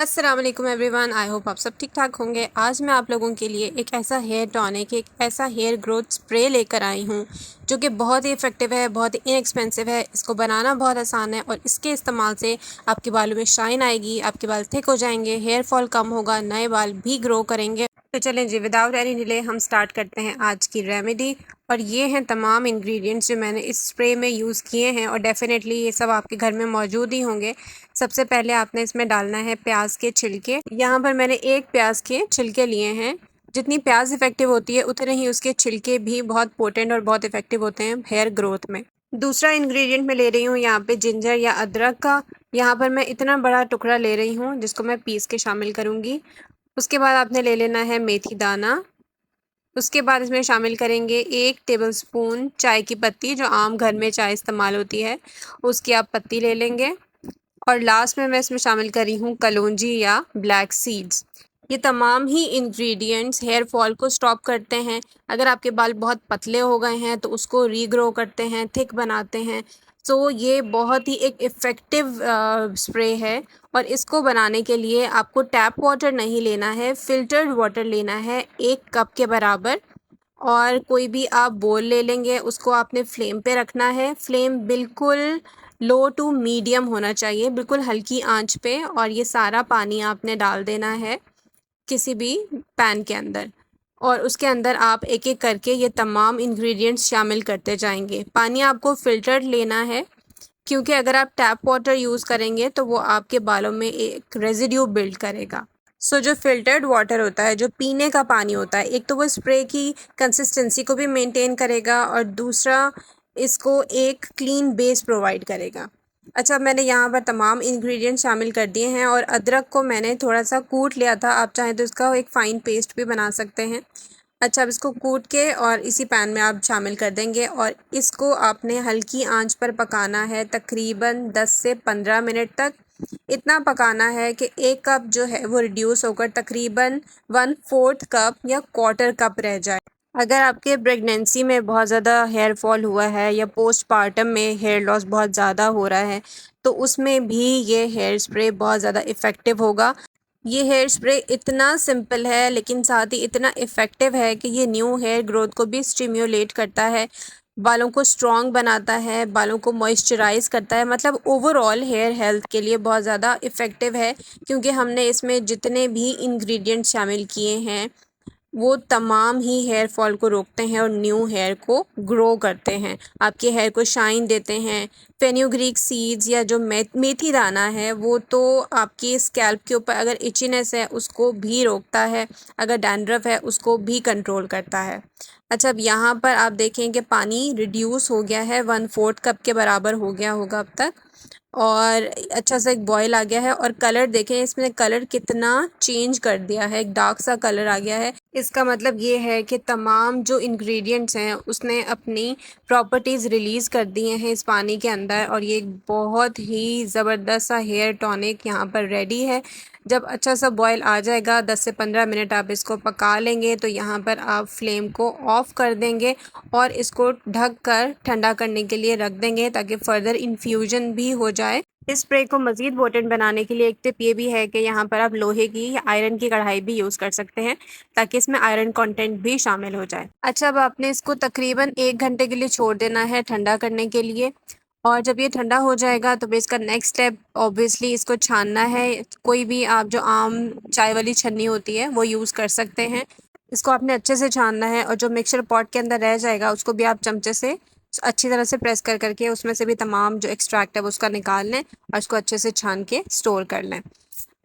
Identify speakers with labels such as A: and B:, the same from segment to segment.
A: अस्सलाम वालेकुम everyone, I hope आप सब ठीक ठाक होंगे। आज मैं आप लोगों के लिए एक ऐसा हेयर टॉनिक, एक ऐसा हेयर ग्रोथ स्प्रे लेकर आई हूँ जो कि बहुत ही इफ़ेक्टिव है, बहुत ही इनएक्सपेंसिव है। इसको बनाना बहुत आसान है और इसके इस्तेमाल से आपके बालों में शाइन आएगी, आपके बाल थिक हो जाएंगे, हेयर फॉल कम होगा, नए बाल भी ग्रो करेंगे। तो चलें जी, विदाउट एनी डिले हम स्टार्ट करते हैं आज की रेमेडी। और ये हैं तमाम इंग्रेडिएंट्स जो मैंने इस स्प्रे में यूज़ किए हैं और डेफ़िनेटली ये सब आपके घर में मौजूद ही होंगे। सबसे पहले आपने इसमें डालना है प्याज के छिलके। यहाँ पर मैंने एक प्याज के छिलके लिए हैं। जितनी प्याज इफ़ेक्टिव होती है उतने ही उसके छिलके भी बहुत पोटेंट और बहुत इफ़ेक्टिव होते हैं हेयर ग्रोथ में। दूसरा इंग्रेडिएंट मैं ले रही हूँ यहाँ पे जिंजर या अदरक का। यहाँ पर मैं इतना बड़ा टुकड़ा ले रही हूँ जिसको मैं पीस के शामिल करूँगी। उसके बाद आपने ले लेना है मेथी दाना। उसके बाद इसमें शामिल करेंगे 1 टेबलस्पून चाय की पत्ती, जो आम घर में चाय इस्तेमाल होती है उसकी आप पत्ती ले लेंगे। और लास्ट में मैं इसमें शामिल कर रही हूँ कलौंजी या ब्लैक सीड्स। ये तमाम ही इंग्रेडिएंट्स हेयर फॉल को स्टॉप करते हैं। अगर आपके बाल बहुत पतले हो गए हैं तो उसको रीग्रो करते हैं, थिक बनाते हैं। सो ये बहुत ही एक इफ़ेक्टिव स्प्रे है। और इसको बनाने के लिए आपको टैप वाटर नहीं लेना है, फ़िल्टर्ड वाटर लेना है 1 कप के बराबर। और कोई भी आप बोल ले लेंगे, उसको आपने फ्लेम पे रखना है। फ्लेम बिल्कुल लो टू मीडियम होना चाहिए, बिल्कुल हल्की आंच पे। और ये सारा पानी आपने डाल देना है किसी भी पैन के अंदर। और उसके अंदर आप एक एक करके ये तमाम इंग्रेडिएंट्स शामिल करते जाएंगे। पानी आपको फ़िल्टर्ड लेना है, क्योंकि अगर आप टैप वाटर यूज़ करेंगे तो वो आपके बालों में एक रेजिड्यू बिल्ड करेगा। सो जो फ़िल्टर्ड वाटर होता है, जो पीने का पानी होता है, एक तो वो स्प्रे की कंसिस्टेंसी को भी मेंटेन करेगा और दूसरा इसको एक क्लीन बेस प्रोवाइड करेगा। अच्छा, मैंने यहाँ पर तमाम इंग्रेडिएंट शामिल कर दिए हैं और अदरक को मैंने थोड़ा सा कूट लिया था। आप चाहें तो इसका एक फ़ाइन पेस्ट भी बना सकते हैं। अच्छा, अब इसको कूट के और इसी पैन में आप शामिल कर देंगे और इसको आपने हल्की आंच पर पकाना है तकरीबन 10 से 15 मिनट तक। इतना पकाना है कि 1 कप जो है वो रिड्यूस होकर तकरीबन 1/4 कप या क्वार्टर कप रह जाए। अगर आपके प्रेगनेंसी में बहुत ज़्यादा हेयर फॉल हुआ है या पोस्टपार्टम में हेयर लॉस बहुत ज़्यादा हो रहा है तो उसमें भी ये हेयर स्प्रे बहुत ज़्यादा इफ़ेक्टिव होगा। ये हेयर स्प्रे इतना सिंपल है लेकिन साथ ही इतना इफ़ेक्टिव है कि ये न्यू हेयर ग्रोथ को भी स्टिम्युलेट करता है, बालों को स्ट्रॉन्ग बनाता है, बालों को मॉइस्चराइज़ करता है। मतलब ओवरऑल हेयर हेल्थ के लिए बहुत ज़्यादा इफ़ेक्टिव है, क्योंकि हमने इसमें जितने भी इंग्रेडिएंट्स शामिल किए हैं वो तमाम ही हेयर फॉल को रोकते हैं और न्यू हेयर को ग्रो करते हैं, आपके हेयर को शाइन देते हैं। फेन्यूग्रीक सीड्स या जो मेथी दाना है वो तो आपकी स्कैल्प के ऊपर अगर इचीनेस है उसको भी रोकता है, अगर डैंड्रफ है उसको भी कंट्रोल करता है। अच्छा, अब यहाँ पर आप देखें कि पानी रिड्यूस हो गया है, 1/4 कप के बराबर हो गया होगा अब तक। और अच्छा सा एक बॉयल आ गया है और कलर देखें, इसमें कलर कितना चेंज कर दिया है, एक डार्क सा कलर आ गया है। इसका मतलब ये है कि तमाम जो इंग्रेडिएंट्स हैं उसने अपनी प्रॉपर्टीज़ रिलीज़ कर दिए हैं इस पानी के अंदर और ये एक बहुत ही ज़बरदस्त सा हेयर टॉनिक यहाँ पर रेडी है। जब अच्छा सा बॉयल आ जाएगा, 10 से 15 मिनट आप इसको पका लेंगे तो यहाँ पर आप फ्लेम को ऑफ़ कर देंगे और इसको ढक कर ठंडा करने के लिए रख देंगे ताकि फ़र्दर इन्फ्यूजन भी हो जाए। इस स्प्रे को मज़ीद पोटेंट बनाने के लिए एक टिप ये भी है कि यहाँ पर आप लोहे की या आयरन की कढ़ाई भी यूज़ कर सकते हैं ताकि इसमें आयरन कंटेंट भी शामिल हो जाए। अच्छा, अब आपने इसको तकरीबन 1 घंटे के लिए छोड़ देना है ठंडा करने के लिए। और जब ये ठंडा हो जाएगा तो फिर इसका नेक्स्ट स्टेप ऑब्वियसली इसको छानना है। कोई भी आप जो आम चाय वाली छन्नी होती है वो यूज़ कर सकते हैं। इसको आपने अच्छे से छानना है और जो मिक्सचर पॉट के अंदर रह जाएगा उसको भी आप चमचे से अच्छी तरह से प्रेस कर करके उसमें से भी तमाम जो एक्सट्रैक्ट है वो उसका निकाल लें और उसको अच्छे से छान के स्टोर कर लें।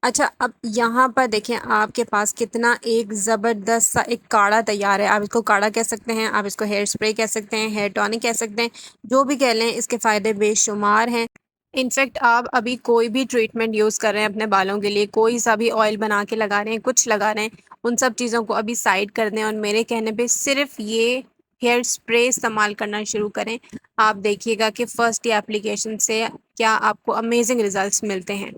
A: अच्छा, अब यहाँ पर देखें आपके पास कितना एक ज़बरदस्त सा एक काढ़ा तैयार है। आप इसको काढ़ा कह सकते हैं, आप इसको हेयर स्प्रे कह सकते हैं, हेयर टॉनिक कह सकते हैं, जो भी कह लें, इसके फ़ायदे बेशुमार हैं। इनफैक्ट आप अभी कोई भी ट्रीटमेंट यूज़ कर रहे हैं अपने बालों के लिए, कोई सा भी ऑयल बना के लगा रहे हैं, कुछ लगा रहे हैं, उन सब चीज़ों को अभी साइड कर दें और मेरे कहने पे सिर्फ ये हेयर स्प्रे इस्तेमाल करना शुरू करें। आप देखिएगा कि फ़र्स्ट डे एप्लीकेशन से क्या आपको अमेजिंग रिज़ल्ट्स मिलते हैं।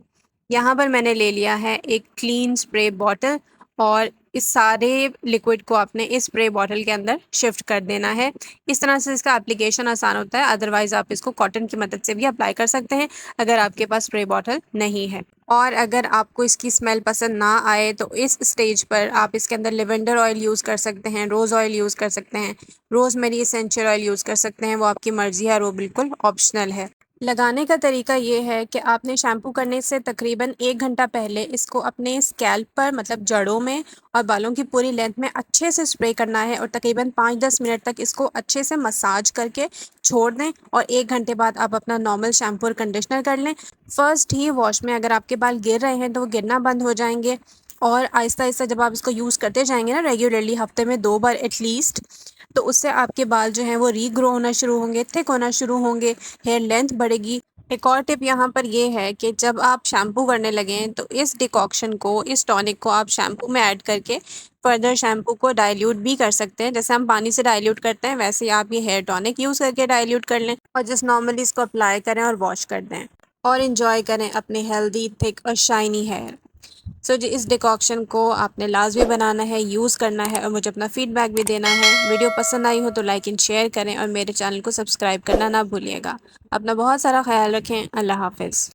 A: यहाँ पर मैंने ले लिया है एक क्लीन स्प्रे बॉटल और इस सारे लिक्विड को आपने इस स्प्रे बॉटल के अंदर शिफ्ट कर देना है। इस तरह से इसका एप्लीकेशन आसान होता है। अदरवाइज़ आप इसको कॉटन की मदद से भी अप्लाई कर सकते हैं अगर आपके पास स्प्रे बॉटल नहीं है। और अगर आपको इसकी स्मेल पसंद ना आए तो इस स्टेज पर आप इसके अंदर लेवेंडर ऑयल यूज़ कर सकते हैं, रोज़ ऑयल यूज़ कर सकते हैं, रोज़मेरी एसेंशियल ऑयल यूज़ कर सकते हैं। वो आपकी मर्ज़ी है और वो बिल्कुल ऑप्शनल है। लगाने का तरीका ये है कि आपने शैम्पू करने से तकरीबन 1 घंटा पहले इसको अपने स्कैल्प पर, मतलब जड़ों में और बालों की पूरी लेंथ में अच्छे से स्प्रे करना है और तकरीबन 5-10 मिनट तक इसको अच्छे से मसाज करके छोड़ दें और 1 घंटे बाद आप अपना नॉर्मल शैम्पू और कंडीशनर कर लें। फर्स्ट ही वॉश में अगर आपके बाल गिर रहे हैं तो वो गिरना बंद हो जाएंगे और आहिस्ता आहिस्ता जब आप इसको यूज़ करते जाएंगे ना रेगुलरली, हफ्ते में 2 बार एटलीस्ट, तो उससे आपके बाल जो हैं वो रीग्रो होना शुरू होंगे, थिक होना शुरू होंगे, हेयर लेंथ बढ़ेगी। एक और टिप यहाँ पर ये है कि जब आप शैम्पू करने लगें तो इस डिकॉक्शन को, इस टॉनिक को आप शैम्पू में ऐड करके फर्दर शैम्पू को डाइल्यूट भी कर सकते हैं। जैसे हम पानी से डाइल्यूट करते हैं वैसे ही आप ये हेयर टॉनिक यूज़ करके डाइल्यूट कर लें और जस्ट नॉर्मली इसको अप्लाई करें और वॉश कर दें और इन्जॉय करें अपने हेल्दी, थिक और शाइनी हेयर। सो जी, इस डिकॉक्शन को आपने लाजमी बनाना है, यूज़ करना है और मुझे अपना फीडबैक भी देना है। वीडियो पसंद आई हो तो लाइक एंड शेयर करें और मेरे चैनल को सब्सक्राइब करना ना भूलिएगा। अपना बहुत सारा ख्याल रखें। अल्लाह हाफ़िज़।